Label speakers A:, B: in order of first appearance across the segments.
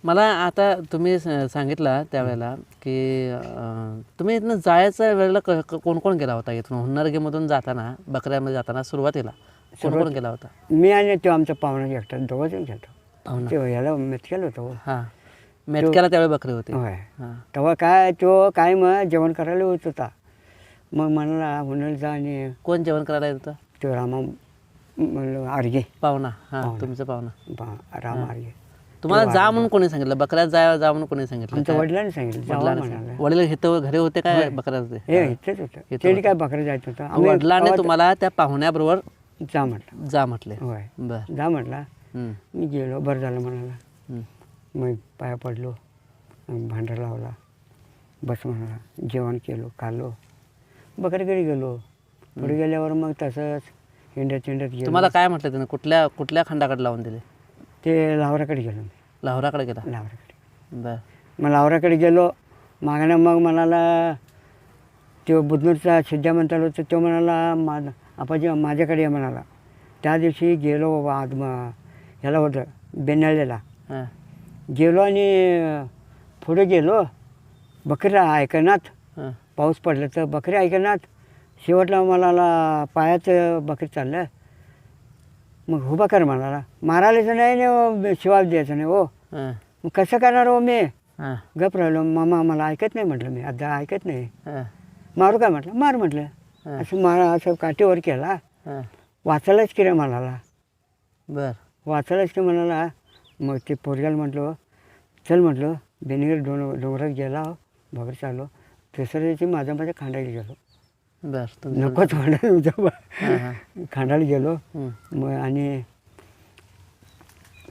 A: मला आता तुम्ही सांगितलं त्यावेळेला की तुम्ही इथनं जायच्या वेळेला कोण कोण गेला होता इथून हुन्नरगेमधून जाताना बकऱ्यामध्ये जाताना सुरुवातीला कोण कोण गेला होता?
B: मी आणि तो आमचा पाहुणा एकटा दोघं जण गेलो.
A: पाहुणा.
B: ते ह्याला मेतकेलं होतं.
A: हां, मेतक्याला त्यावेळी बकरी होती.
B: होय.
A: हां.
B: तेव्हा काय तो काय मग जेवण करायला होत होता. मग म्हणाला हुनर जा आणि
A: कोण जेवण करायला येत होतं?
B: तो रामा म्हणलं आर्गे
A: पाहुणा. हां,
B: पाहुणा.
A: तुमचा पाहुणा.
B: राम आर्गे
A: तुम्हाला जा म्हणून कोणी सांगितलं? बकऱ्यात जा म्हणून कोणी सांगितलं?
B: आमच्या वडिलांनी सांगितलं जावा
A: वडिलांनी
B: म्हणाला.
A: सांगितलं. वडील इथं घरी होते काय बकऱ्यात होते?
B: हे इथेच होतं.
A: इथं
B: त्यांनी काय बकरं जायचं होतं. आम्ही
A: वडिलांनी
B: तेव्हा
A: तुम्हाला त्या पाहुण्याबरोबर
B: जा म्हटलं.
A: जा म्हटले.
B: होय
A: बर.
B: जा म्हटला.
A: हं,
B: मी गेलो. बरं झालं म्हणाला.
A: हं.
B: मग पाया पडलो. भांडा लावला. बस म्हणाला. जेवण केलो खाल्लो. बकरीकडे गेलो. पुढे गेल्यावर मग तसंच हिंडत गेलो.
A: तुम्हाला काय म्हटलं त्यानं? कुठल्या खंडाकडे लावून दिले?
B: ते लावराकडे गेलो मी.
A: लाहोराकडे गेला?
B: लावराकडे
A: बर.
B: मग लावराकडे गेलो. मागणं मग म्हणाला तो बुधनूरचा सिद्ध्या म्हणता होता तो म्हणाला आपाजी माझ्याकडे ये म्हणाला. त्या दिवशी गेलो ह्याला होतं बेनाळ्याला
A: हां,
B: गेलो आणि पुढे गेलो. बकऱ्या ऐकनात.
A: हां.
B: पाऊस पडला तर बकरी ऐकनात. शेवटला मला पायाचं बकरी चाललं. मग उभा कर म्हणाला. मारायलाच नाही ना शिवाज द्यायचं नाही हो.
A: हां,
B: मग कसं करणार हो मी.
A: हां,
B: गप राहिलो. मामा मला ऐकत नाही म्हटलं. मी आता ऐकत नाही.
A: हां,
B: मारू काय म्हटलं. मार म्हटलं.
A: हां.
B: असं काठीवर केला.
A: हां.
B: वाचायलाच की रे म्हणाला.
A: बर.
B: वाचायलाच की म्हणाला. मग ते पोरग्याला म्हटलं चल म्हटलं बेनीगर डोंगरात गेला बगर चाललो. तिसऱ्या दिवशी माझ्या खांडायला गेलो.
A: बर.
B: नकोच म्हटलं
A: हां, हां.
B: खांडायला गेलो.
A: हं.
B: मग आणि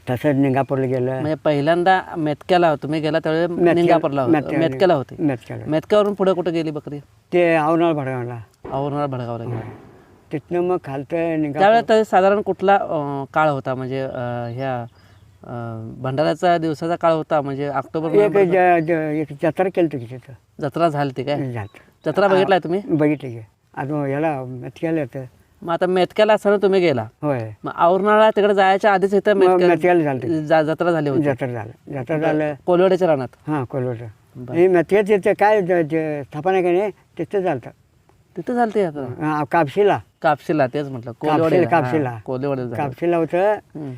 B: तसंच निंगापूरला गेलं.
A: म्हणजे पहिल्यांदा मेतक्याला तुम्ही गेला त्यावेळी निंगापूरला मेतक्याला होते.
B: मेतक्याला
A: मेतक्यावरून पुढे कुठे गेली बकरी?
B: ते आवनाळ भडगावला.
A: औरंगाबाद भडगावला गेली.
B: तिथनं मग खालतं निंगा
A: त्यावेळेस तरी साधारण कुठला काळ होता? म्हणजे ह्या भंडाऱ्याचा दिवसाचा काळ होता म्हणजे ऑक्टोबर
B: एक जत्रा केली होती तिथं.
A: जत्रा झाली ती काय?
B: जात
A: जत्रा बघितलाय तुम्ही?
B: बघितली की आता याला मेतक्याला येतं.
A: मग आता मेतक्याला असताना तुम्ही गेला.
B: होय
A: मग औरणाळा तिकडे जायच्या आधीच इथं
B: मेतक्याला झालं.
A: जत्रा झाली होती.
B: जत्रा झालं.
A: कोलवड्याच्या रानात.
B: हां कोल्हापूर हे मेतक्यात तिथं काय स्थापना का नाही तिथं झालं.
A: तिथं झालते आता
B: कापशीला
A: कापशीला तेच म्हटलं.
B: कापशीला
A: कोलवडे
B: कापशीला
A: कोलवडे
B: कापशीला होतं.